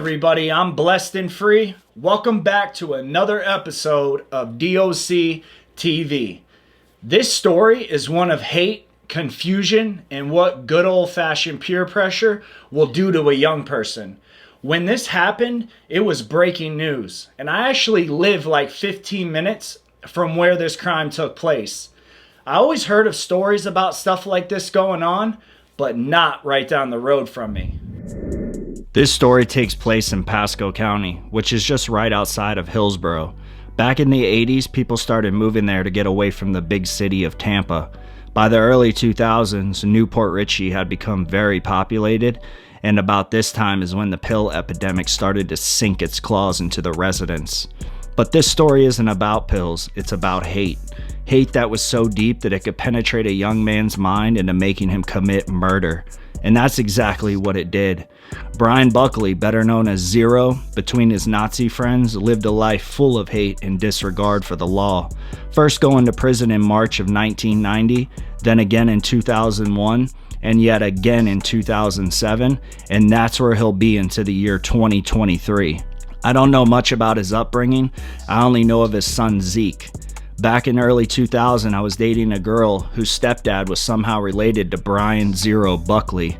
everybody? I'm Blessed and Free. Welcome back to another episode of DOC TV. This story is one of hate, confusion, and what good old-fashioned peer pressure will do to a young person. When this happened, it was breaking news, and I actually live like 15 minutes from where this crime took place. I always heard of stories about stuff like this going on, but not right down the road from me. This story takes place in Pasco County, which is just right outside of Hillsborough. Back in the 80s, people started moving there to get away from the big city of Tampa. By the early 2000s, Newport Richey had become very populated, and about this time is when the pill epidemic started to sink its claws into the residents. But this story isn't about pills, it's about hate. Hate that was so deep that it could penetrate a young man's mind into making him commit murder. And that's exactly what it did. Brian Buckley, better known as Zero, between his Nazi friends, lived a life full of hate and disregard for the law. First going to prison in March of 1990, then again in 2001, and yet again in 2007, and that's where he'll be into the year 2023. I don't know much about his upbringing. I only know of his son Zeke. Back in early 2000, I was dating a girl whose stepdad was somehow related to Brian Zero Buckley.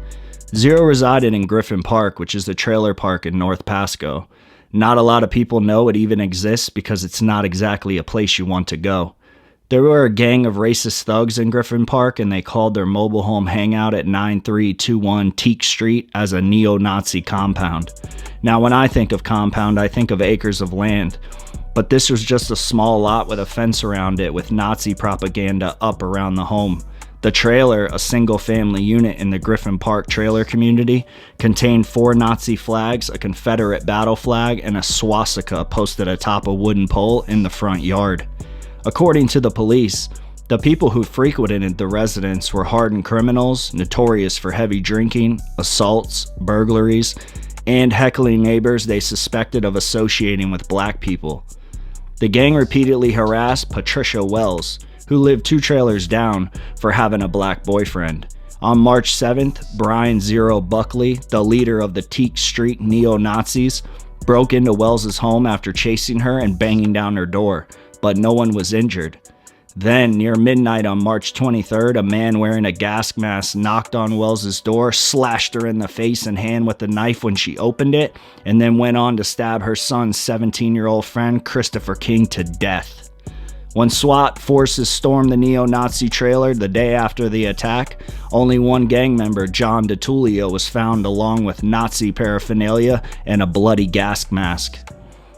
Zero resided in Griffin Park, which is the trailer park in North Pasco. Not a lot of people know it even exists because it's not exactly a place you want to go. There were a gang of racist thugs in Griffin Park, and they called their mobile home hangout at 9321 Teak Street as a neo-Nazi compound. Now, when I think of compound, I think of acres of land. But this was just a small lot with a fence around it with Nazi propaganda up around the home. The trailer, a single-family unit in the Griffin Park trailer community, contained 4 Nazi flags, a Confederate battle flag, and a swastika posted atop a wooden pole in the front yard. According to the police, the people who frequented the residence were hardened criminals, notorious for heavy drinking, assaults, burglaries, and heckling neighbors they suspected of associating with black people. The gang repeatedly harassed Patricia Wells, who lived 2 trailers down, for having a black boyfriend. On March 7th, Brian Zero Buckley, the leader of the Teak Street neo-Nazis, broke into Wells's home after chasing her and banging down her door, but no one was injured. Then, near midnight on March 23rd, a man wearing a gas mask knocked on Wells's door, slashed her in the face and hand with a knife when she opened it, and then went on to stab her son's 17-year-old friend, Christopher King, to death. When SWAT forces stormed the neo-Nazi trailer the day after the attack, only one gang member, John Ditullio, was found along with Nazi paraphernalia and a bloody gas mask.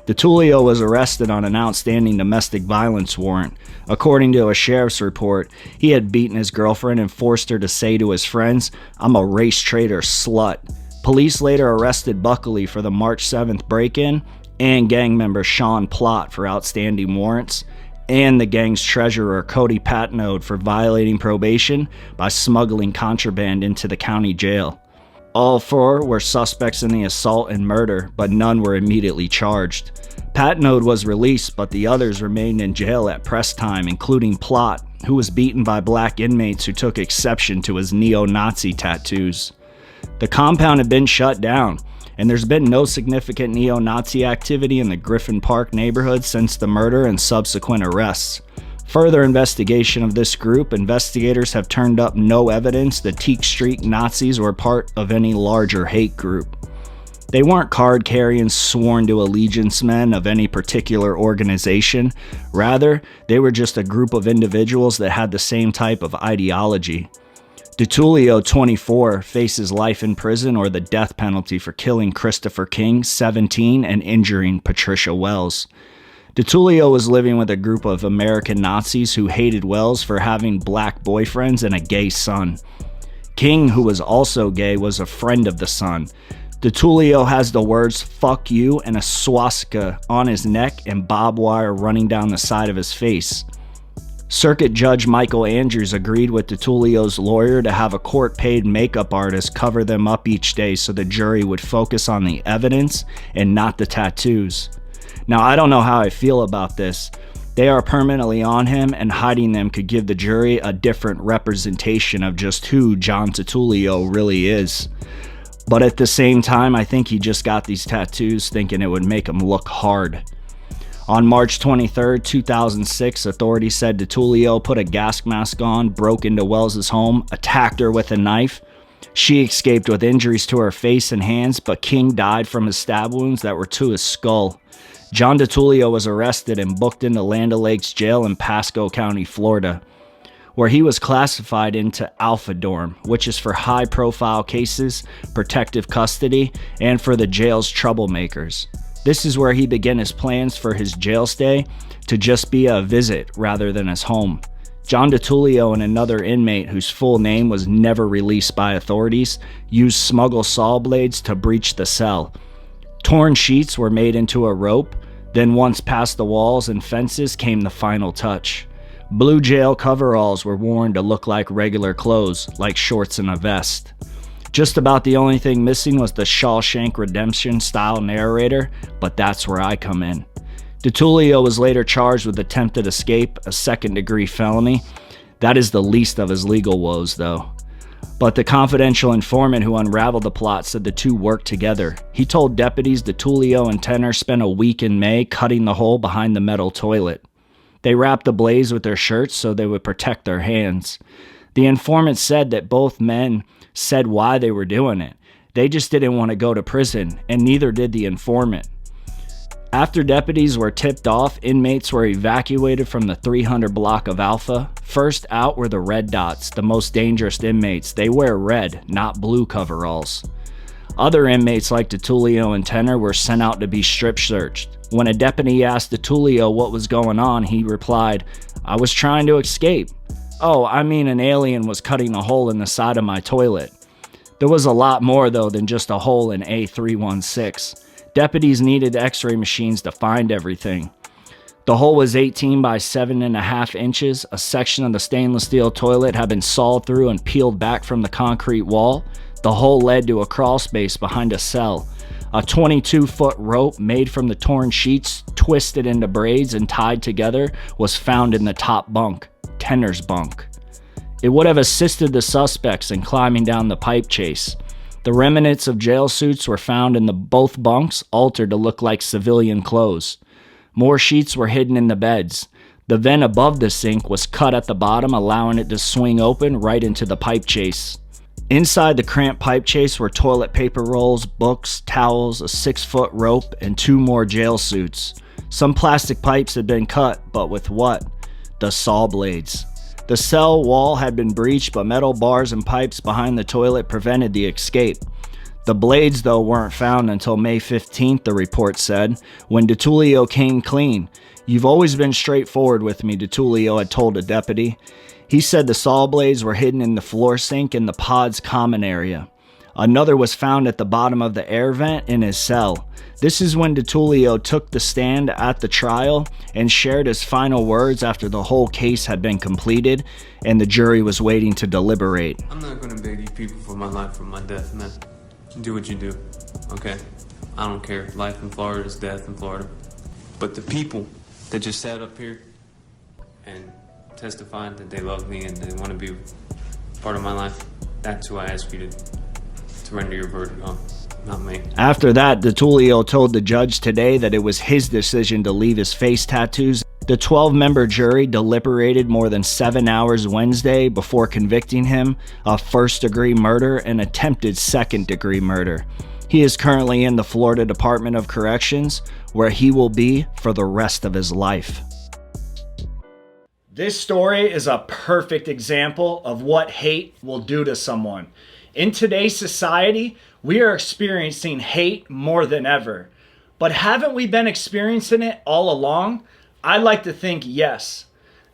Ditullio was arrested on an outstanding domestic violence warrant. According to a sheriff's report, he had beaten his girlfriend and forced her to say to his friends, "I'm a race traitor slut." Police later arrested Buckley for the March 7th break-in and gang member Sean Plott for outstanding warrants, and the gang's treasurer Cody Patnode for violating probation by smuggling contraband into the county jail. All 4 were suspects in the assault and murder, but none were immediately charged. Patnode was released, but the others remained in jail at press time, including Plott, who was beaten by black inmates who took exception to his neo-Nazi tattoos. The compound had been shut down, and there's been no significant neo-Nazi activity in the Griffin Park neighborhood since the murder and subsequent arrests. Further investigation of this group, investigators have turned up no evidence the Teak Street Nazis were part of any larger hate group. They weren't card-carrying, sworn to allegiance men of any particular organization. Rather, they were just a group of individuals that had the same type of ideology. Ditullio, 24, faces life in prison or the death penalty for killing Christopher King, 17, and injuring Patricia Wells. Ditullio was living with a group of American Nazis who hated Wells for having black boyfriends and a gay son. King, who was also gay, was a friend of the son. Ditullio has the words "fuck you" and a swastika on his neck and barbed wire running down the side of his face. Circuit Judge Michael Andrews agreed with Ditullio's lawyer to have a court-paid makeup artist cover them up each day so the jury would focus on the evidence and not the tattoos. Now, I don't know how I feel about this. They are permanently on him, and hiding them could give the jury a different representation of just who John Ditullio really is. But at the same time, I think he just got these tattoos thinking it would make him look hard. On March 23, 2006, authorities said Ditullio put a gas mask on, broke into Wells' home, attacked her with a knife. She escaped with injuries to her face and hands, but King died from his stab wounds that were to his skull. John Ditullio was arrested and booked into Land O'Lakes jail in Pasco County, Florida, where he was classified into Alpha Dorm, which is for high-profile cases, protective custody, and for the jail's troublemakers. This is where he began his plans for his jail stay to just be a visit rather than his home. John Ditullio and another inmate whose full name was never released by authorities used smuggled saw blades to breach the cell. Torn sheets were made into a rope, then once past the walls and fences came the final touch. Blue jail coveralls were worn to look like regular clothes, like shorts and a vest. Just about the only thing missing was the Shawshank Redemption style narrator, but that's where I come in. Ditullio was later charged with attempted escape, a second-degree felony. That is the least of his legal woes, though. But the confidential informant who unraveled the plot said the two worked together. He told deputies Ditullio and Tenner spent a week in May cutting the hole behind the metal toilet. They wrapped the blades with their shirts so they would protect their hands. The informant said that both men said why they were doing it. They just didn't want to go to prison, and neither did the informant. After deputies were tipped off, inmates were evacuated from the 300 block of Alpha. First out were the red dots, the most dangerous inmates. They wear red, not blue coveralls. Other inmates like Ditullio and Tenner were sent out to be strip searched. When a deputy asked Ditullio what was going on, he replied, "I was trying to escape. Oh, I mean an alien was cutting a hole in the side of my toilet." There was a lot more though than just a hole in A316. Deputies needed x-ray machines to find everything. The hole was 18 by 7.5 inches. A section of the stainless steel toilet had been sawed through and peeled back from the concrete wall. The hole led to a crawl space behind a cell. A 22-foot rope made from the torn sheets, twisted into braids and tied together, was found in the top bunk, Tenner's bunk. It would have assisted the suspects in climbing down the pipe chase. The remnants of jail suits were found in both bunks, altered to look like civilian clothes. More sheets were hidden in the beds. The vent above the sink was cut at the bottom, allowing it to swing open right into the pipe chase. Inside the cramped pipe chase were toilet paper rolls, books, towels, a 6-foot rope, and 2 more jail suits. Some plastic pipes had been cut, but with what? The saw blades. The cell wall had been breached, but metal bars and pipes behind the toilet prevented the escape. The blades, though, weren't found until May 15th, the report said, when Ditullio came clean. "You've always been straightforward with me," Ditullio had told a deputy. He said the saw blades were hidden in the floor sink in the pod's common area. Another was found at the bottom of the air vent in his cell. This is when Ditullio took the stand at the trial and shared his final words after the whole case had been completed and the jury was waiting to deliberate. "I'm not gonna beg you people for my life or my death, man. Do what you do, okay? I don't care. Life in Florida is death in Florida. But the people that just sat up here and testified that they love me and they want to be part of my life, that's who I ask you to render your verdict on, not me." After that, Ditullio told the judge today that it was his decision to leave his face tattoos. The 12-member jury deliberated more than 7 hours Wednesday before convicting him of first-degree murder and attempted second-degree murder. He is currently in the Florida Department of Corrections, where he will be for the rest of his life. This story is a perfect example of what hate will do to someone. In today's society, we are experiencing hate more than ever. But haven't we been experiencing it all along? I like to think yes.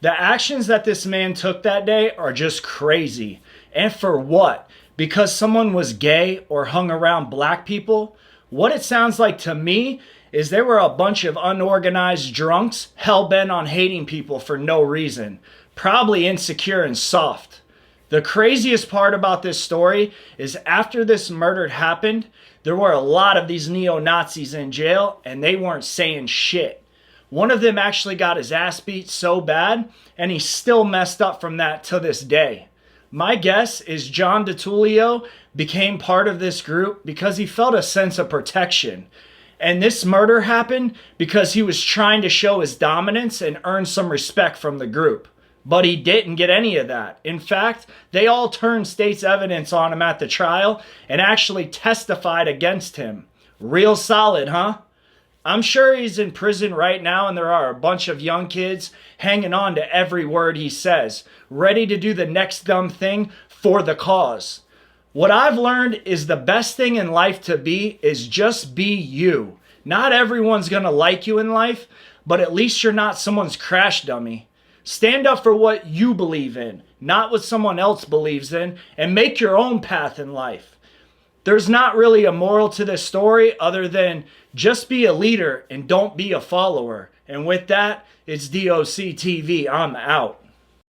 The actions that this man took that day are just crazy. And for what? Because someone was gay or hung around black people? What it sounds like to me is they were a bunch of unorganized drunks hell-bent on hating people for no reason. Probably insecure and soft. The craziest part about this story is after this murder happened, there were a lot of these neo-Nazis in jail and they weren't saying shit. One of them actually got his ass beat so bad and he's still messed up from that to this day. My guess is John Ditullio became part of this group because he felt a sense of protection. And this murder happened because he was trying to show his dominance and earn some respect from the group. But he didn't get any of that. In fact, they all turned state's evidence on him at the trial and actually testified against him. Real solid, huh? I'm sure he's in prison right now, and there are a bunch of young kids hanging on to every word he says, ready to do the next dumb thing for the cause. What I've learned is the best thing in life to be is just be you. Not everyone's going to like you in life, but at least you're not someone's crash dummy. Stand up for what you believe in, not what someone else believes in, and make your own path in life. There's not really a moral to this story other than just be a leader and don't be a follower. And with that, it's DOC TV. I'm out.